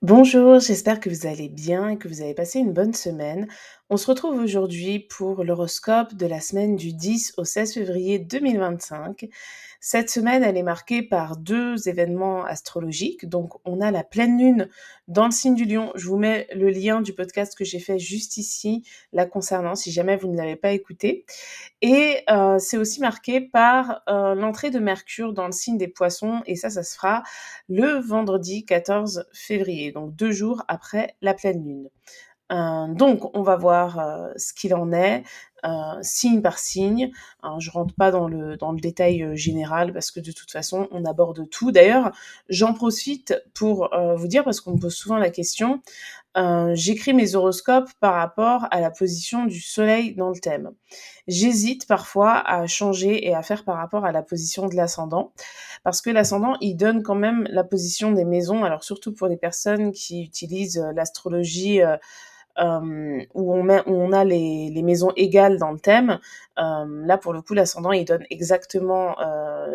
Bonjour, j'espère que vous allez bien et que vous avez passé une bonne semaine. On se retrouve aujourd'hui pour l'horoscope de la semaine du 10 au 16 février 2025. Cette semaine, elle est marquée par deux événements astrologiques. Donc, on a la pleine lune dans le signe du lion. Je vous mets le lien du podcast que j'ai fait juste ici, la concernant, si jamais vous ne l'avez pas écouté. Et c'est aussi marqué par l'entrée de Mercure dans le signe des Poissons, et ça se fera le vendredi 14 février, donc 2 jours après la pleine lune. Donc on va voir, ce qu'il en est, signe par signe. Je rentre pas dans le détail, général parce que de toute façon on aborde tout. D'ailleurs, j'en profite pour, vous dire parce qu'on me pose souvent la question, j'écris mes horoscopes par rapport à la position du soleil dans le thème. J'hésite parfois à changer et à faire par rapport à la position de l'ascendant, parce que l'ascendant, il donne quand même la position des maisons, alors surtout pour les personnes qui utilisent l'astrologie où on a les maisons égales dans le thème. Là, pour le coup, l'ascendant, il donne exactement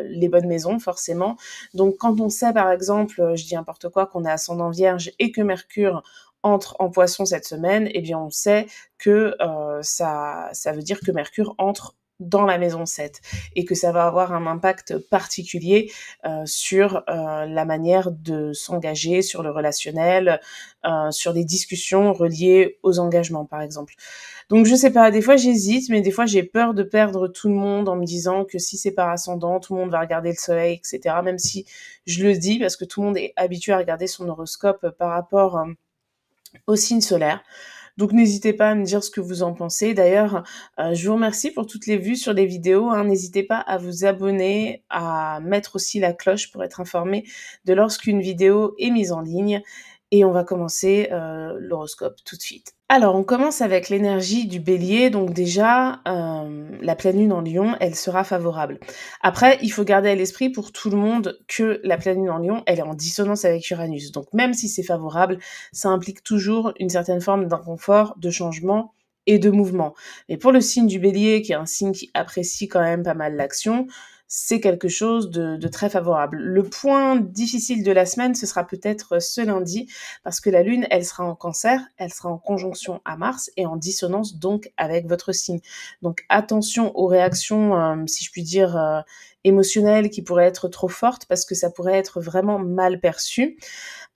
les bonnes maisons, forcément. Donc, quand on sait, par exemple, je dis n'importe quoi, qu'on est ascendant vierge et que Mercure entre en poisson cette semaine, eh bien, on sait que ça veut dire que Mercure entre dans la maison 7 et que ça va avoir un impact particulier sur la manière de s'engager, sur le relationnel, sur des discussions reliées aux engagements, par exemple. Donc je sais pas, des fois j'hésite, mais des fois j'ai peur de perdre tout le monde en me disant que si c'est par ascendant, tout le monde va regarder le soleil, etc. Même si je le dis, parce que tout le monde est habitué à regarder son horoscope par rapport au signe solaire. Donc n'hésitez pas à me dire ce que vous en pensez. D'ailleurs, je vous remercie pour toutes les vues sur les vidéos, hein. N'hésitez pas à vous abonner, à mettre aussi la cloche pour être informé de lorsqu'une vidéo est mise en ligne. Et on va commencer l'horoscope tout de suite. Alors, on commence avec l'énergie du bélier. Donc déjà, la pleine lune en lion, elle sera favorable. Après, il faut garder à l'esprit pour tout le monde que la pleine lune en lion, elle est en dissonance avec Uranus. Donc même si c'est favorable, ça implique toujours une certaine forme d'inconfort, de changement et de mouvement. Mais pour le signe du bélier, qui est un signe qui apprécie quand même pas mal l'action, c'est quelque chose de très favorable. Le point difficile de la semaine, ce sera peut-être ce lundi, parce que la Lune, elle sera en Cancer, elle sera en conjonction à Mars et en dissonance donc avec votre signe. Donc attention aux réactions, si je puis dire, émotionnelles qui pourraient être trop fortes, parce que ça pourrait être vraiment mal perçu.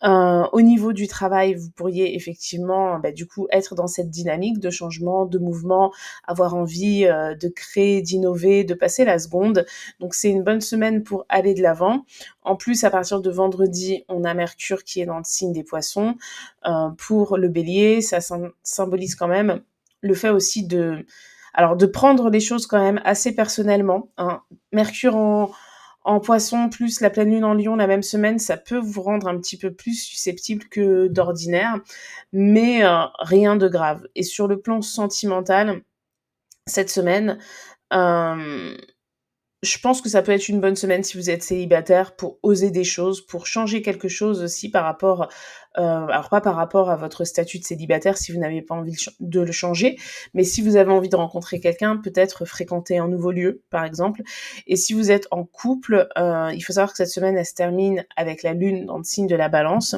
Au niveau du travail, vous pourriez effectivement, du coup, être dans cette dynamique de changement, de mouvement, avoir envie de créer, d'innover, de passer la seconde. Donc c'est une bonne semaine pour aller de l'avant. En plus, à partir de vendredi, on a Mercure qui est dans le signe des Poissons. Pour le Bélier, ça symbolise quand même le fait aussi de prendre les choses quand même assez personnellement, hein. Mercure en Poisson plus la pleine lune en Lion la même semaine, ça peut vous rendre un petit peu plus susceptible que d'ordinaire, mais rien de grave. Et sur le plan sentimental, cette semaine, euh, je pense que ça peut être une bonne semaine si vous êtes célibataire pour oser des choses, pour changer quelque chose aussi par rapport, alors pas par rapport à votre statut de célibataire si vous n'avez pas envie de le changer, mais si vous avez envie de rencontrer quelqu'un, peut-être fréquenter un nouveau lieu, par exemple. Et si vous êtes en couple, il faut savoir que cette semaine, elle se termine avec la lune dans le signe de la balance.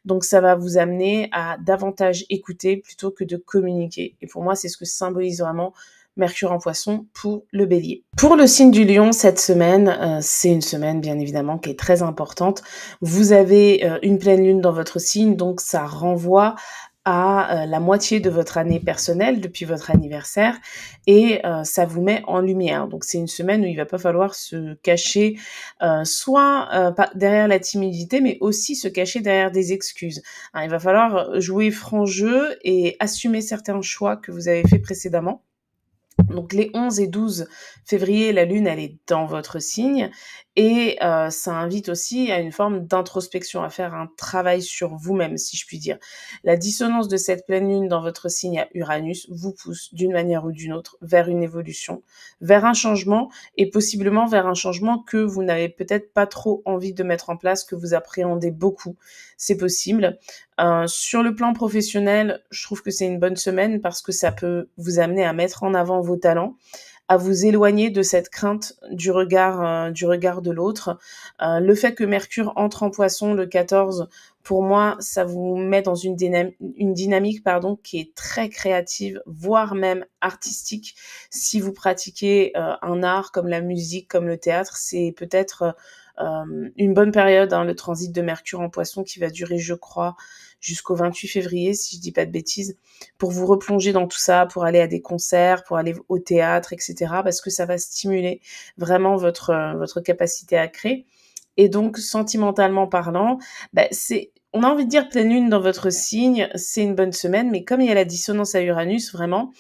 Donc ça va vous amener à davantage écouter plutôt que de communiquer. Et pour moi, c'est ce que symbolise vraiment Mercure en Poisson pour le Bélier. Pour le signe du Lion, cette semaine, c'est une semaine bien évidemment qui est très importante. Vous avez une pleine lune dans votre signe, donc ça renvoie à la moitié de votre année personnelle depuis votre anniversaire et ça vous met en lumière. Donc c'est une semaine où il va pas falloir se cacher soit derrière la timidité, mais aussi se cacher derrière des excuses. Hein, il va falloir jouer franc jeu et assumer certains choix que vous avez faits précédemment. Donc les 11 et 12 février, la Lune, elle est dans votre signe et ça invite aussi à une forme d'introspection, à faire un travail sur vous-même, si je puis dire. La dissonance de cette pleine Lune dans votre signe à Uranus vous pousse d'une manière ou d'une autre vers une évolution, vers un changement et possiblement vers un changement que vous n'avez peut-être pas trop envie de mettre en place, que vous appréhendez beaucoup. C'est possible. Sur le plan professionnel, je trouve que c'est une bonne semaine parce que ça peut vous amener à mettre en avant vos talents, à vous éloigner de cette crainte du regard de l'autre. Le fait que Mercure entre en Poisson le 14, pour moi, ça vous met dans une dynamique pardon, qui est très créative, voire même artistique. Si vous pratiquez un art comme la musique, comme le théâtre, c'est peut-être une bonne période, le transit de Mercure en Poisson qui va durer, je crois, jusqu'au 28 février, si je dis pas de bêtises, pour vous replonger dans tout ça, pour aller à des concerts, pour aller au théâtre, etc., parce que ça va stimuler vraiment votre capacité à créer. Et donc, sentimentalement parlant, on a envie de dire pleine lune dans votre signe, c'est une bonne semaine, mais comme il y a la dissonance à Uranus, vraiment,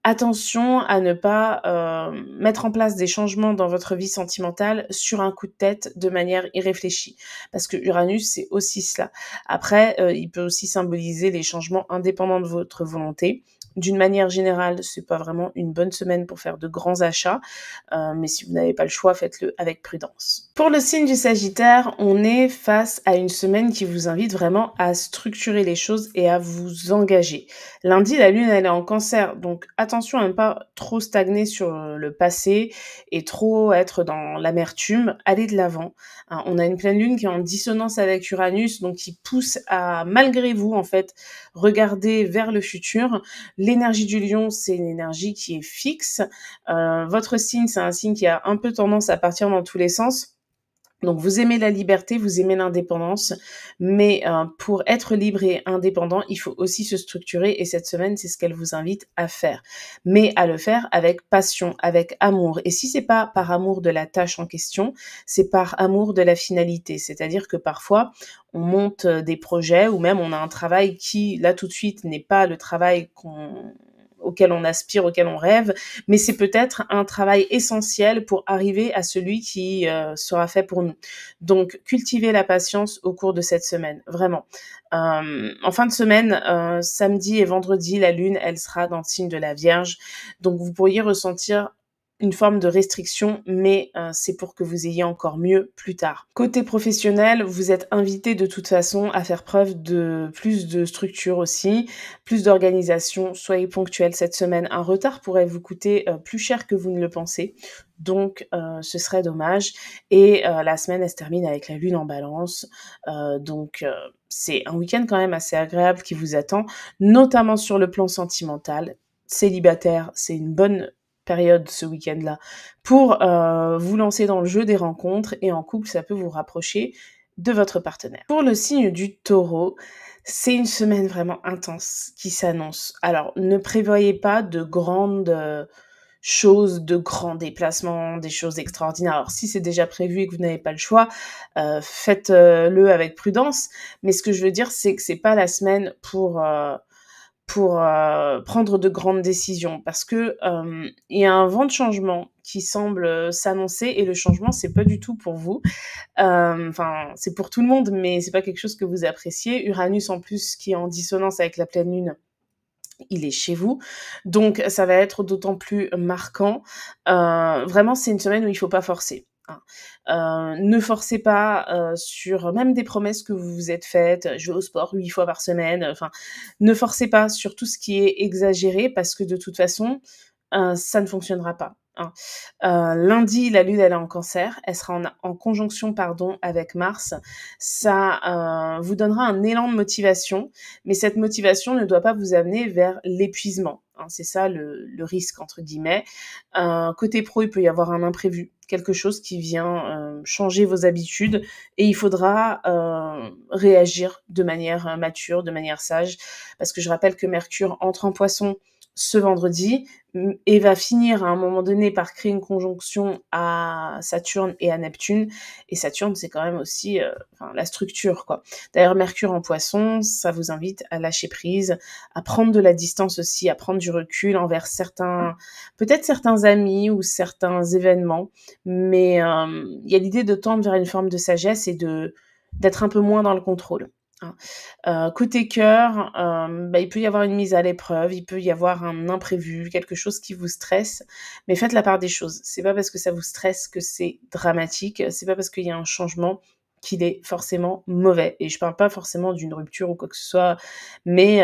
attention à ne pas mettre en place des changements dans votre vie sentimentale sur un coup de tête de manière irréfléchie. Parce que Uranus, c'est aussi cela. Après, il peut aussi symboliser les changements indépendants de votre volonté. D'une manière générale, c'est pas vraiment une bonne semaine pour faire de grands achats, mais si vous n'avez pas le choix, faites-le avec prudence. Pour le signe du Sagittaire, on est face à une semaine qui vous invite vraiment à structurer les choses et à vous engager. Lundi, la lune, elle est en Cancer, donc attention à ne pas trop stagner sur le passé et trop être dans l'amertume, allez de l'avant. On a une pleine lune qui est en dissonance avec Uranus, donc qui pousse à, malgré vous, en fait, regarder vers le futur. L'énergie du lion, c'est une énergie qui est fixe. Votre signe, c'est un signe qui a un peu tendance à partir dans tous les sens. Donc vous aimez la liberté, vous aimez l'indépendance, mais pour être libre et indépendant, il faut aussi se structurer et cette semaine, c'est ce qu'elle vous invite à faire. Mais à le faire avec passion, avec amour. Et si c'est pas par amour de la tâche en question, c'est par amour de la finalité. C'est-à-dire que parfois, on monte des projets ou même on a un travail qui, là tout de suite, n'est pas le travail auquel on aspire, auquel on rêve, mais c'est peut-être un travail essentiel pour arriver à celui qui sera fait pour nous. Donc, cultivez la patience au cours de cette semaine, vraiment. En fin de semaine, samedi et vendredi, la lune, elle sera dans le signe de la Vierge, donc vous pourriez ressentir une forme de restriction, mais c'est pour que vous ayez encore mieux plus tard. Côté professionnel, vous êtes invité de toute façon à faire preuve de plus de structure aussi, plus d'organisation. Soyez ponctuel cette semaine. Un retard pourrait vous coûter plus cher que vous ne le pensez, donc ce serait dommage. Et la semaine, elle se termine avec la lune en balance, donc c'est un week-end quand même assez agréable qui vous attend, notamment sur le plan sentimental. Célibataire, c'est une bonne période ce week-end-là pour vous lancer dans le jeu des rencontres et en couple, ça peut vous rapprocher de votre partenaire. Pour le signe du Taureau, c'est une semaine vraiment intense qui s'annonce. Alors, ne prévoyez pas de grandes choses, de grands déplacements, des choses extraordinaires. Alors, si c'est déjà prévu et que vous n'avez pas le choix, faites-le avec prudence. Mais ce que je veux dire, c'est que c'est pas la semaine pour prendre de grandes décisions parce que il y a un vent de changement qui semble s'annoncer et le changement c'est pas du tout pour vous. Enfin, c'est pour tout le monde, mais c'est pas quelque chose que vous appréciez. Uranus en plus qui est en dissonance avec la pleine lune, il est chez vous, donc ça va être d'autant plus marquant. Vraiment, c'est une semaine où il faut pas forcer. Ne forcez pas sur même des promesses que vous vous êtes faites, je vais au sport 8 fois par semaine, enfin, ne forcez pas sur tout ce qui est exagéré parce que de toute façon, ça ne fonctionnera pas. Lundi, la lune, elle est en Cancer, elle sera en conjonction avec Mars. Ça vous donnera un élan de motivation, mais cette motivation ne doit pas vous amener vers l'épuisement. C'est ça le risque, entre guillemets. Côté pro, il peut y avoir un imprévu, quelque chose qui vient changer vos habitudes et il faudra réagir de manière mature, de manière sage, parce que je rappelle que Mercure entre en Poisson ce vendredi et va finir à un moment donné par créer une conjonction à Saturne et à Neptune. Et Saturne, c'est quand même aussi la structure, quoi. D'ailleurs, Mercure en Poisson, ça vous invite à lâcher prise, à prendre de la distance aussi, à prendre du recul envers peut-être certains amis ou certains événements. Mais il y a l'idée de tendre vers une forme de sagesse et d'être un peu moins dans le contrôle. Côté cœur, il peut y avoir une mise à l'épreuve, il peut y avoir un imprévu, quelque chose qui vous stresse, mais faites la part des choses. C'est pas parce que ça vous stresse que c'est dramatique, c'est pas parce qu'il y a un changement qu'il est forcément mauvais. Et je parle pas forcément d'une rupture ou quoi que ce soit, mais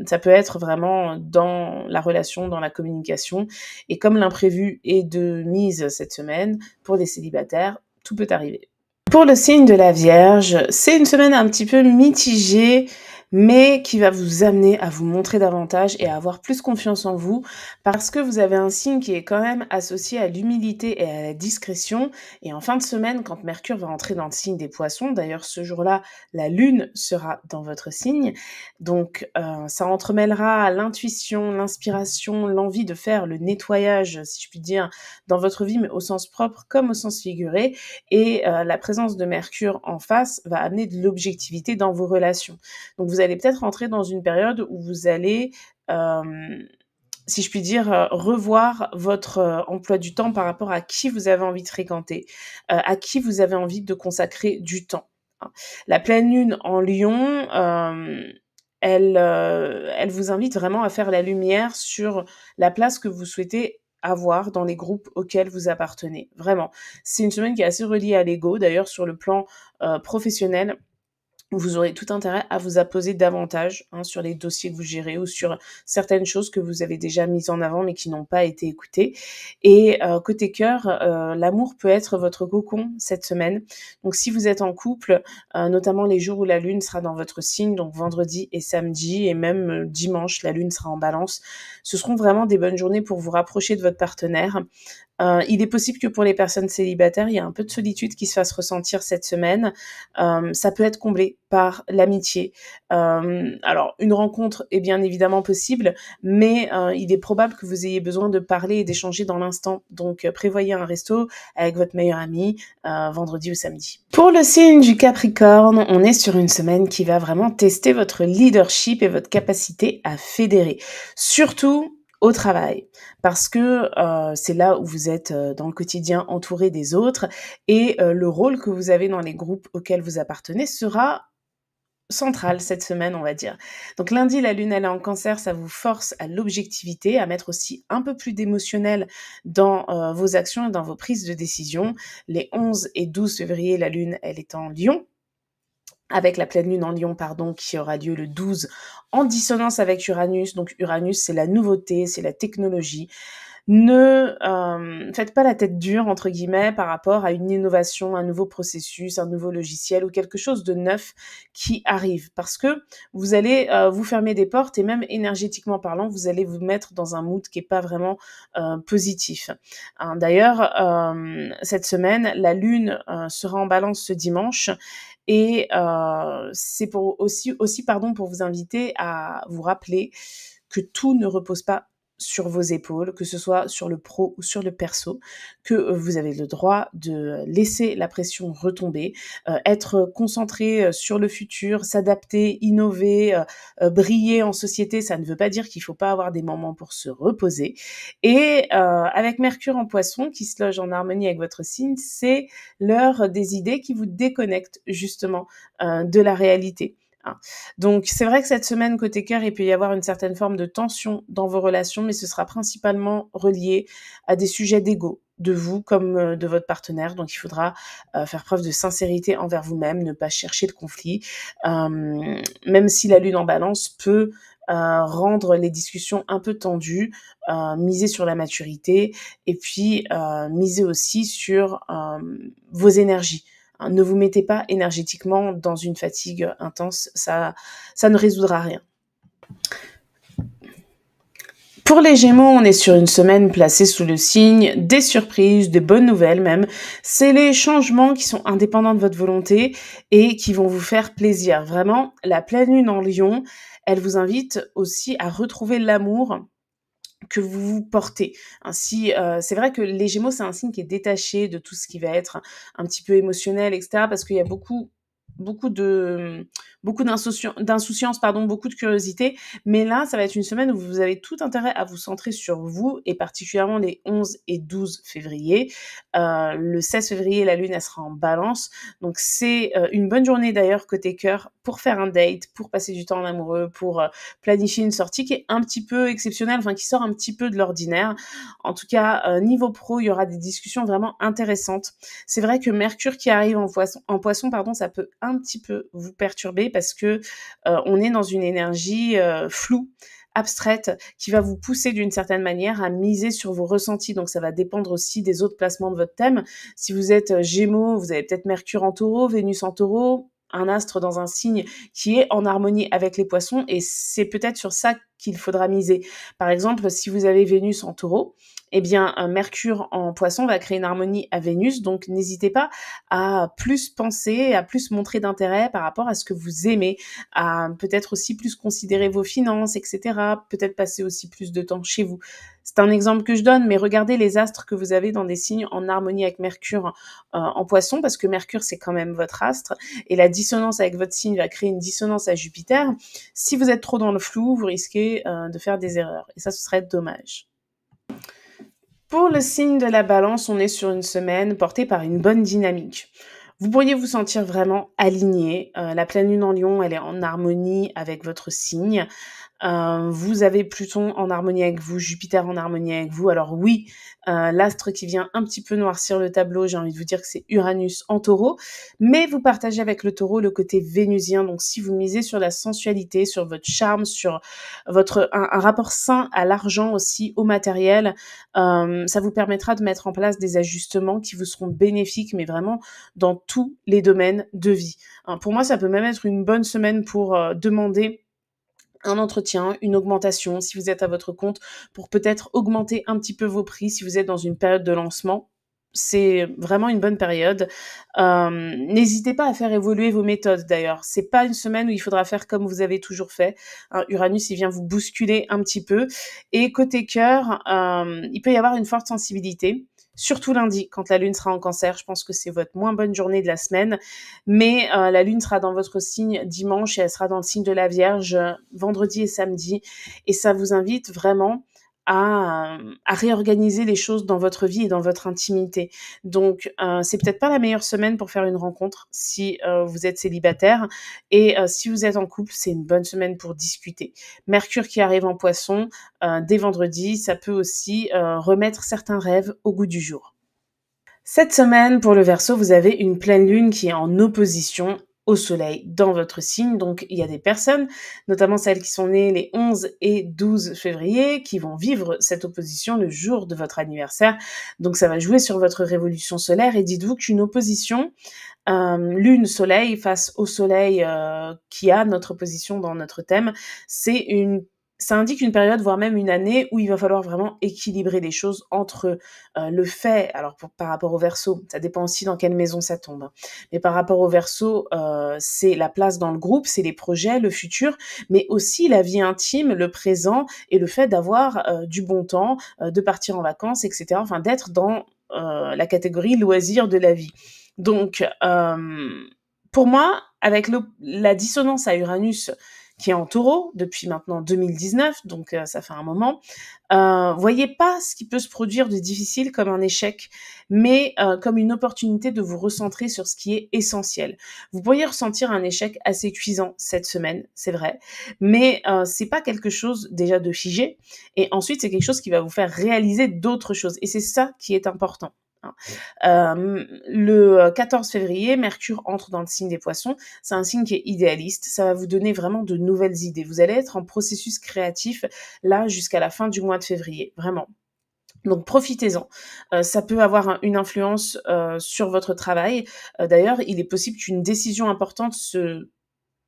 ça peut être vraiment dans la relation, dans la communication. Et comme l'imprévu est de mise cette semaine, pour les célibataires, tout peut arriver. Pour le signe de la Vierge, c'est une semaine un petit peu mitigée, mais qui va vous amener à vous montrer davantage et à avoir plus confiance en vous, parce que vous avez un signe qui est quand même associé à l'humilité et à la discrétion. Et en fin de semaine, quand Mercure va entrer dans le signe des Poissons, d'ailleurs ce jour-là, la Lune sera dans votre signe, donc ça entremêlera l'intuition, l'inspiration, l'envie de faire le nettoyage, si je puis dire, dans votre vie, mais au sens propre comme au sens figuré. Et la présence de Mercure en face va amener de l'objectivité dans vos relations. Donc vous allez peut-être entrer dans une période où vous allez, si je puis dire, revoir votre emploi du temps par rapport à qui vous avez envie de fréquenter, à qui vous avez envie de consacrer du temps. La pleine lune en Lion, elle vous invite vraiment à faire la lumière sur la place que vous souhaitez avoir dans les groupes auxquels vous appartenez. Vraiment. C'est une semaine qui est assez reliée à l'ego. D'ailleurs, sur le plan professionnel, vous aurez tout intérêt à vous apposer davantage sur les dossiers que vous gérez ou sur certaines choses que vous avez déjà mises en avant mais qui n'ont pas été écoutées. Et côté cœur, l'amour peut être votre cocon cette semaine. Donc si vous êtes en couple, notamment les jours où la lune sera dans votre signe, donc vendredi et samedi, et même dimanche, la lune sera en balance, ce seront vraiment des bonnes journées pour vous rapprocher de votre partenaire. Il est possible que pour les personnes célibataires, il y a un peu de solitude qui se fasse ressentir cette semaine. Ça peut être comblé par l'amitié. Alors, une rencontre est bien évidemment possible, mais il est probable que vous ayez besoin de parler et d'échanger dans l'instant. Donc, prévoyez un resto avec votre meilleur ami vendredi ou samedi. Pour le signe du Capricorne, on est sur une semaine qui va vraiment tester votre leadership et votre capacité à fédérer. Surtout au travail, parce que c'est là où vous êtes dans le quotidien entouré des autres, et le rôle que vous avez dans les groupes auxquels vous appartenez sera central cette semaine, on va dire. Donc lundi, la lune elle est en Cancer, ça vous force à l'objectivité, à mettre aussi un peu plus d'émotionnel dans vos actions et dans vos prises de décision. Les 11 et 12 février, la lune elle est en Lion, avec la pleine lune en Lion, qui aura lieu le 12, en dissonance avec Uranus. Donc Uranus, c'est la nouveauté, c'est la technologie. Ne faites pas la tête dure, entre guillemets, par rapport à une innovation, un nouveau processus, un nouveau logiciel ou quelque chose de neuf qui arrive. Parce que vous allez vous fermer des portes et même énergétiquement parlant, vous allez vous mettre dans un mood qui n'est pas vraiment positif. D'ailleurs, cette semaine, la lune sera en balance ce dimanche. Et c'est pour pour vous inviter à vous rappeler que tout ne repose pas sur vos épaules, que ce soit sur le pro ou sur le perso, que vous avez le droit de laisser la pression retomber, être concentré sur le futur, s'adapter, innover, briller en société. Ça ne veut pas dire qu'il ne faut pas avoir des moments pour se reposer. Et avec Mercure en Poisson qui se loge en harmonie avec votre signe, c'est l'heure des idées qui vous déconnectent justement de la réalité. Donc c'est vrai que cette semaine côté cœur, il peut y avoir une certaine forme de tension dans vos relations, mais ce sera principalement relié à des sujets d'ego, de vous comme de votre partenaire. Donc il faudra faire preuve de sincérité envers vous-même, ne pas chercher le conflit, même si la lune en balance peut rendre les discussions un peu tendues, miser sur la maturité et puis miser aussi sur vos énergies. Ne vous mettez pas énergétiquement dans une fatigue intense, ça ne résoudra rien. Pour les Gémeaux, on est sur une semaine placée sous le signe des surprises, des bonnes nouvelles même. C'est les changements qui sont indépendants de votre volonté et qui vont vous faire plaisir. Vraiment, la pleine lune en Lion, elle vous invite aussi à retrouver l'amour que vous portez. Ainsi, c'est vrai que les Gémeaux, c'est un signe qui est détaché de tout ce qui va être un petit peu émotionnel, etc. Parce qu'il y a beaucoup d'insouciance, pardon, beaucoup de curiosité. Mais là, ça va être une semaine où vous avez tout intérêt à vous centrer sur vous, et particulièrement les 11 et 12 février. Le 16 février, la lune, elle sera en balance. Donc, c'est une bonne journée d'ailleurs côté cœur pour faire un date, pour passer du temps en amoureux, pour planifier une sortie qui est un petit peu exceptionnelle, enfin qui sort un petit peu de l'ordinaire. En tout cas, niveau pro, il y aura des discussions vraiment intéressantes. C'est vrai que Mercure qui arrive en poisson, pardon, ça peut un petit peu vous perturber parce que on est dans une énergie floue, abstraite, qui va vous pousser d'une certaine manière à miser sur vos ressentis. Donc ça va dépendre aussi des autres placements de votre thème. Si vous êtes Gémeaux, vous avez peut-être Mercure en Taureau, Vénus en Taureau, un astre dans un signe qui est en harmonie avec les poissons, et c'est peut-être sur ça qu'il faudra miser. Par exemple, si vous avez Vénus en Taureau, eh bien, Mercure en Poisson va créer une harmonie à Vénus, donc n'hésitez pas à plus penser, à plus montrer d'intérêt par rapport à ce que vous aimez, à peut-être aussi plus considérer vos finances, etc. Peut-être passer aussi plus de temps chez vous. C'est un exemple que je donne, mais regardez les astres que vous avez dans des signes en harmonie avec Mercure en Poisson, parce que Mercure, c'est quand même votre astre, et la dissonance avec votre signe va créer une dissonance à Jupiter. Si vous êtes trop dans le flou, vous risquez de faire des erreurs, et ça, ce serait dommage. Pour le signe de la Balance, on est sur une semaine portée par une bonne dynamique. Vous pourriez vous sentir vraiment aligné. La pleine lune en Lion, elle est en harmonie avec votre signe. Vous avez Pluton en harmonie avec vous, Jupiter en harmonie avec vous. Alors oui, l'astre qui vient un petit peu noircir le tableau, j'ai envie de vous dire que c'est Uranus en Taureau, mais vous partagez avec le Taureau le côté vénusien. Donc si vous misez sur la sensualité, sur votre charme, sur un rapport sain à l'argent aussi, au matériel, ça vous permettra de mettre en place des ajustements qui vous seront bénéfiques, mais vraiment dans tous les domaines de vie. Pour moi, ça peut même être une bonne semaine pour demander un entretien, une augmentation, si vous êtes à votre compte, pour peut-être augmenter un petit peu vos prix, si vous êtes dans une période de lancement. C'est vraiment une bonne période. N'hésitez pas à faire évoluer vos méthodes d'ailleurs. C'est pas une semaine où il faudra faire comme vous avez toujours fait. Uranus, il vient vous bousculer un petit peu. Et côté cœur, il peut y avoir une forte sensibilité. Surtout lundi, quand la lune sera en Cancer, je pense que c'est votre moins bonne journée de la semaine. Mais la lune sera dans votre signe dimanche et elle sera dans le signe de la Vierge vendredi et samedi. Et ça vous invite vraiment à réorganiser les choses dans votre vie et dans votre intimité. Donc, c'est peut-être pas la meilleure semaine pour faire une rencontre si vous êtes célibataire. Et si vous êtes en couple, c'est une bonne semaine pour discuter. Mercure qui arrive en Poisson dès vendredi, ça peut aussi remettre certains rêves au goût du jour. Cette semaine, pour le Verseau, vous avez une pleine lune qui est en opposition au soleil dans votre signe. Donc, il y a des personnes, notamment celles qui sont nées les 11 et 12 février, qui vont vivre cette opposition le jour de votre anniversaire. Donc, ça va jouer sur votre révolution solaire. Et dites-vous qu'une opposition lune-soleil face au soleil qui a notre position dans notre thème, ça indique une période, voire même une année, où il va falloir vraiment équilibrer les choses entre le fait, alors par rapport au Verseau, ça dépend aussi dans quelle maison ça tombe, hein, mais par rapport au Verseau, c'est la place dans le groupe, c'est les projets, le futur, mais aussi la vie intime, le présent, et le fait d'avoir du bon temps, de partir en vacances, etc., enfin d'être dans la catégorie loisirs de la vie. Donc, pour moi, avec la dissonance à Uranus, qui est en Taureau depuis maintenant 2019, donc ça fait un moment, voyez pas ce qui peut se produire de difficile comme un échec, mais comme une opportunité de vous recentrer sur ce qui est essentiel. Vous pourriez ressentir un échec assez cuisant cette semaine, c'est vrai, mais c'est pas quelque chose déjà de figé, et ensuite c'est quelque chose qui va vous faire réaliser d'autres choses, et c'est ça qui est important. Le 14 février, Mercure entre dans le signe des Poissons. C'est un signe qui est idéaliste. Ça va vous donner vraiment de nouvelles idées. Vous allez être en processus créatif là jusqu'à la fin du mois de février, vraiment. Donc profitez-en. Ça peut avoir une influence sur votre travail. D'ailleurs, il est possible qu'une décision importante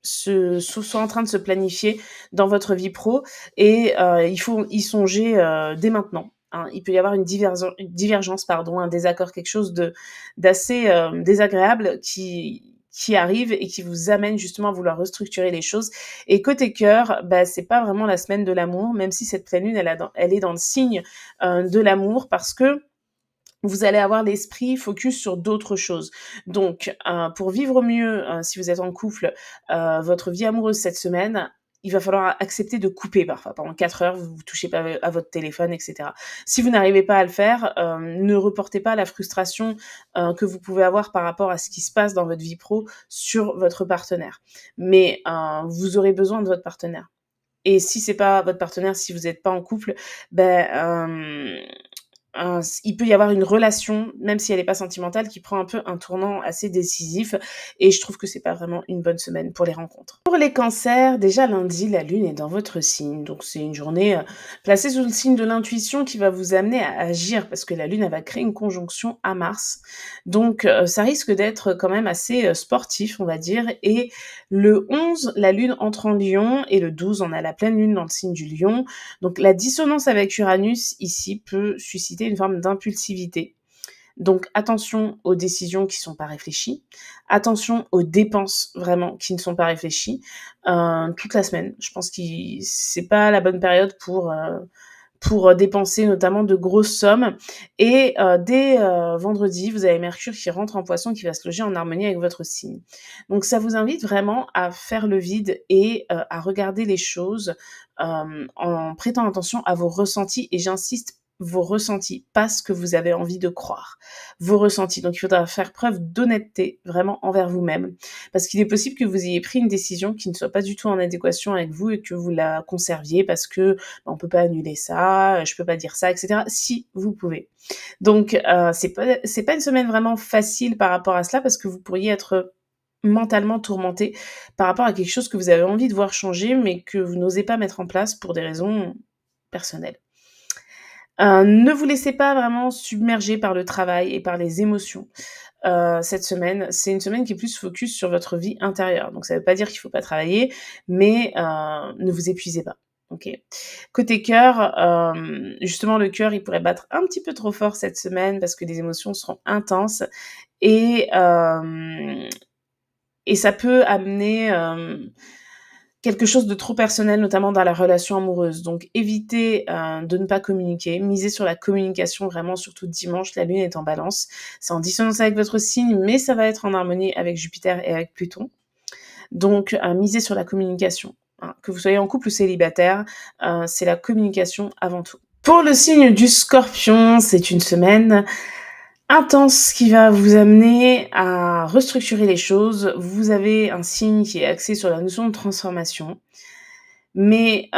soit en train de se planifier dans votre vie pro, et il faut y songer dès maintenant. Hein, il peut y avoir une divergence, un désaccord, quelque chose d'assez désagréable qui arrive et qui vous amène justement à vouloir restructurer les choses. Et côté cœur, c'est pas vraiment la semaine de l'amour, même si cette pleine lune, elle est dans le signe de l'amour, parce que vous allez avoir l'esprit focus sur d'autres choses. Donc, pour vivre mieux, si vous êtes en couple, votre vie amoureuse cette semaine, il va falloir accepter de couper parfois. Pendant 4 heures, vous touchez pas à votre téléphone, et cetera. Si vous n'arrivez pas à le faire, ne reportez pas la frustration que vous pouvez avoir par rapport à ce qui se passe dans votre vie pro sur votre partenaire. Mais vous aurez besoin de votre partenaire. Et si c'est pas votre partenaire, si vous n'êtes pas en couple, il peut y avoir une relation, même si elle n'est pas sentimentale, qui prend un peu un tournant assez décisif. Et je trouve que c'est pas vraiment une bonne semaine pour les rencontres. Pour les cancers, déjà lundi, la lune est dans votre signe. Donc c'est une journée placée sous le signe de l'intuition qui va vous amener à agir parce que la lune, elle va créer une conjonction à Mars. Donc ça risque d'être quand même assez sportif, on va dire. Et le 11, la lune entre en Lion et le 12, on a la pleine lune dans le signe du Lion. Donc la dissonance avec Uranus ici peut susciter une forme d'impulsivité. Donc attention aux décisions qui ne sont pas réfléchies, attention aux dépenses vraiment qui ne sont pas réfléchies toute la semaine. Je pense que c'est pas la bonne période pour dépenser notamment de grosses sommes. Et dès vendredi, vous avez Mercure qui rentre en Poisson, qui va se loger en harmonie avec votre signe. Donc ça vous invite vraiment à faire le vide et à regarder les choses en prêtant attention à vos ressentis. Et j'insiste, vos ressentis, pas ce que vous avez envie de croire. Vos ressentis. Donc il faudra faire preuve d'honnêteté vraiment envers vous-même. Parce qu'il est possible que vous ayez pris une décision qui ne soit pas du tout en adéquation avec vous et que vous la conserviez parce que on peut pas annuler ça, je peux pas dire ça, etc. Si vous pouvez. Donc c'est pas une semaine vraiment facile par rapport à cela parce que vous pourriez être mentalement tourmenté par rapport à quelque chose que vous avez envie de voir changer mais que vous n'osez pas mettre en place pour des raisons personnelles. Ne vous laissez pas vraiment submerger par le travail et par les émotions. Cette semaine, c'est une semaine qui est plus focus sur votre vie intérieure. Donc ça veut pas dire qu'il faut pas travailler, mais ne vous épuisez pas. Ok. Côté cœur, justement le cœur, il pourrait battre un petit peu trop fort cette semaine parce que les émotions seront intenses et ça peut amener quelque chose de trop personnel, notamment dans la relation amoureuse. Donc évitez de ne pas communiquer, misez sur la communication vraiment, surtout dimanche, la lune est en balance. C'est en dissonance avec votre signe, mais ça va être en harmonie avec Jupiter et avec Pluton. Donc misez sur la communication. Hein. Que vous soyez en couple ou célibataire, c'est la communication avant tout. Pour le signe du Scorpion, c'est une semaine intense qui va vous amener à restructurer les choses. Vous avez un signe qui est axé sur la notion de transformation. Mais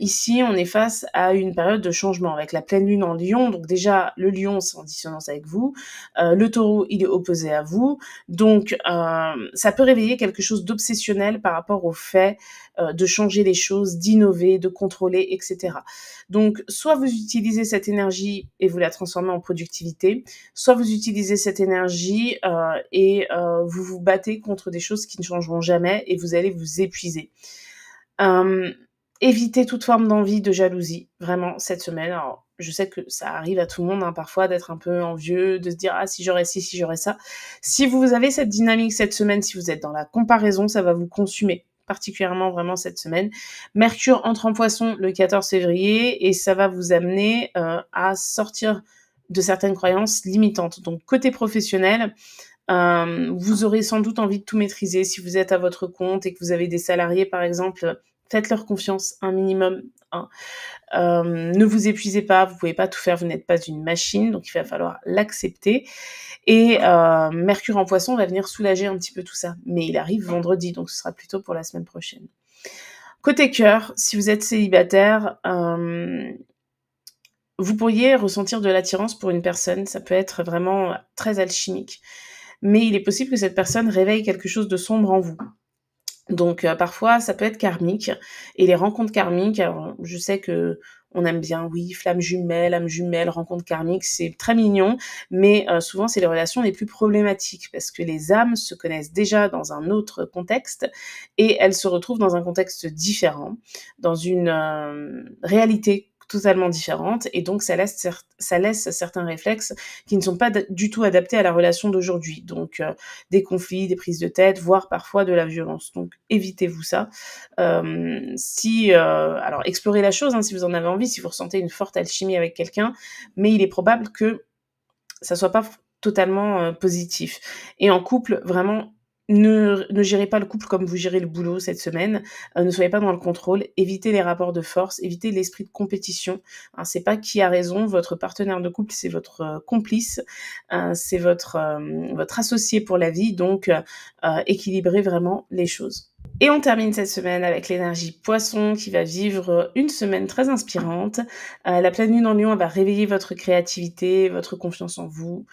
ici, on est face à une période de changement avec la pleine lune en Lion. Donc déjà, le Lion, c'est en dissonance avec vous. Le Taureau, il est opposé à vous. Donc, ça peut réveiller quelque chose d'obsessionnel par rapport au fait de changer les choses, d'innover, de contrôler, etc. Donc, soit vous utilisez cette énergie et vous la transformez en productivité, soit vous utilisez cette énergie et vous vous battez contre des choses qui ne changeront jamais et vous allez vous épuiser. Évitez toute forme d'envie, de jalousie, vraiment, cette semaine. Alors, je sais que ça arrive à tout le monde, hein, parfois, d'être un peu envieux, de se dire « Ah, si j'aurais ci, si j'aurais ça ». Si vous avez cette dynamique cette semaine, si vous êtes dans la comparaison, ça va vous consumer, particulièrement vraiment cette semaine. Mercure entre en Poisson le 14 février et ça va vous amener à sortir de certaines croyances limitantes. Donc, côté professionnel, vous aurez sans doute envie de tout maîtriser. Si vous êtes à votre compte et que vous avez des salariés, par exemple, faites-leur confiance un minimum. Hein. Ne vous épuisez pas, vous pouvez pas tout faire, vous n'êtes pas une machine, donc il va falloir l'accepter. Et Mercure en Poisson va venir soulager un petit peu tout ça. Mais il arrive vendredi, donc ce sera plutôt pour la semaine prochaine. Côté cœur, si vous êtes célibataire, vous pourriez ressentir de l'attirance pour une personne, ça peut être vraiment très alchimique. Mais il est possible que cette personne réveille quelque chose de sombre en vous. Donc parfois, ça peut être karmique. Et les rencontres karmiques, alors, je sais que on aime bien, oui, flamme jumelle, âme jumelle, rencontre karmique, c'est très mignon, mais souvent, c'est les relations les plus problématiques parce que les âmes se connaissent déjà dans un autre contexte et elles se retrouvent dans un contexte différent, dans une réalité totalement différente et donc ça laisse certains réflexes qui ne sont pas du tout adaptés à la relation d'aujourd'hui. Donc des conflits, des prises de tête, voire parfois de la violence. Donc évitez-vous ça. Alors explorez la chose hein, si vous en avez envie, si vous ressentez une forte alchimie avec quelqu'un, mais il est probable que ça soit pas totalement, positif. Et en couple, vraiment, ne gérez pas le couple comme vous gérez le boulot cette semaine, ne soyez pas dans le contrôle, évitez les rapports de force, évitez l'esprit de compétition, hein. C'est pas qui a raison, votre partenaire de couple, c'est votre, complice, c'est votre associé pour la vie, donc équilibrez vraiment les choses. Et on termine cette semaine avec l'énergie Poisson qui va vivre une semaine très inspirante. La pleine lune en Lion, elle va réveiller votre créativité, votre confiance en vous.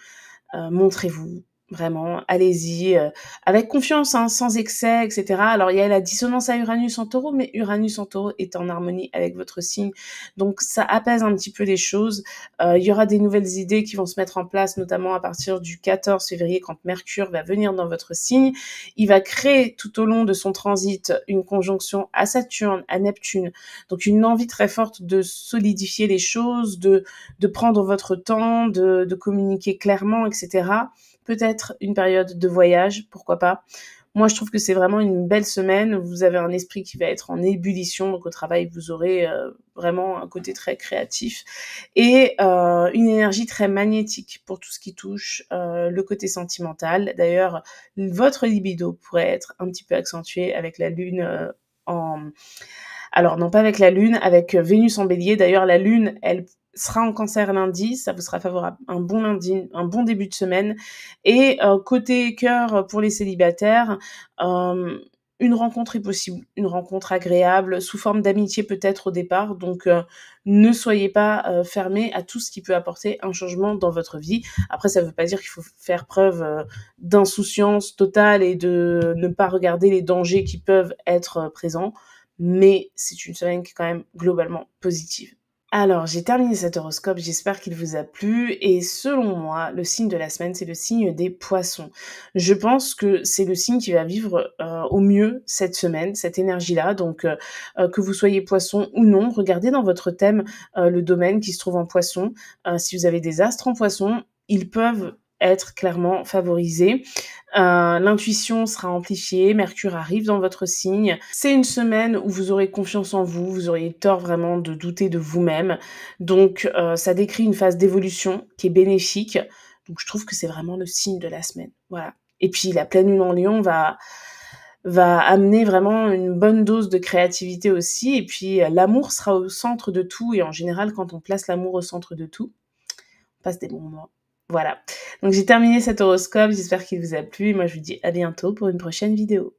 Montrez-vous, vraiment, allez-y, avec confiance, hein, sans excès, et cetera. Alors, il y a la dissonance à Uranus en Taureau, mais Uranus en Taureau est en harmonie avec votre signe, donc ça apaise un petit peu les choses. Il y aura des nouvelles idées qui vont se mettre en place, notamment à partir du 14 février, quand Mercure va venir dans votre signe. Il va créer tout au long de son transit une conjonction à Saturne, à Neptune, donc une envie très forte de solidifier les choses, de prendre votre temps, de communiquer clairement, etc. Peut-être une période de voyage, pourquoi pas. Moi, je trouve que c'est vraiment une belle semaine. Vous avez un esprit qui va être en ébullition, donc au travail, vous aurez vraiment un côté très créatif et une énergie très magnétique pour tout ce qui touche le côté sentimental. D'ailleurs, votre libido pourrait être un petit peu accentué avec la lune en... Alors non, pas avec la lune, avec Vénus en bélier. D'ailleurs, la lune, elle sera en cancer lundi, ça vous sera favorable. Un bon lundi, un bon début de semaine. Et côté cœur pour les célibataires, une rencontre est possible, une rencontre agréable, sous forme d'amitié peut-être au départ. Donc ne soyez pas fermés à tout ce qui peut apporter un changement dans votre vie. Après, ça ne veut pas dire qu'il faut faire preuve d'insouciance totale et de ne pas regarder les dangers qui peuvent être présents. Mais c'est une semaine qui est quand même globalement positive. Alors, j'ai terminé cet horoscope, j'espère qu'il vous a plu et selon moi, le signe de la semaine, c'est le signe des Poissons. Je pense que c'est le signe qui va vivre au mieux cette semaine, cette énergie-là. Donc, que vous soyez Poisson ou non, regardez dans votre thème le domaine qui se trouve en Poisson. Si vous avez des astres en Poisson, ils peuvent être clairement favorisés. L'intuition sera amplifiée, Mercure arrive dans votre signe. C'est une semaine où vous aurez confiance en vous, vous auriez tort vraiment de douter de vous-même. Donc ça décrit une phase d'évolution qui est bénéfique. Donc je trouve que c'est vraiment le signe de la semaine. Voilà. Et puis la pleine lune en Lion va amener vraiment une bonne dose de créativité aussi. Et puis l'amour sera au centre de tout. Et en général, quand on place l'amour au centre de tout, on passe des bons moments. Voilà. Donc j'ai terminé cet horoscope, j'espère qu'il vous a plu et moi je vous dis à bientôt pour une prochaine vidéo.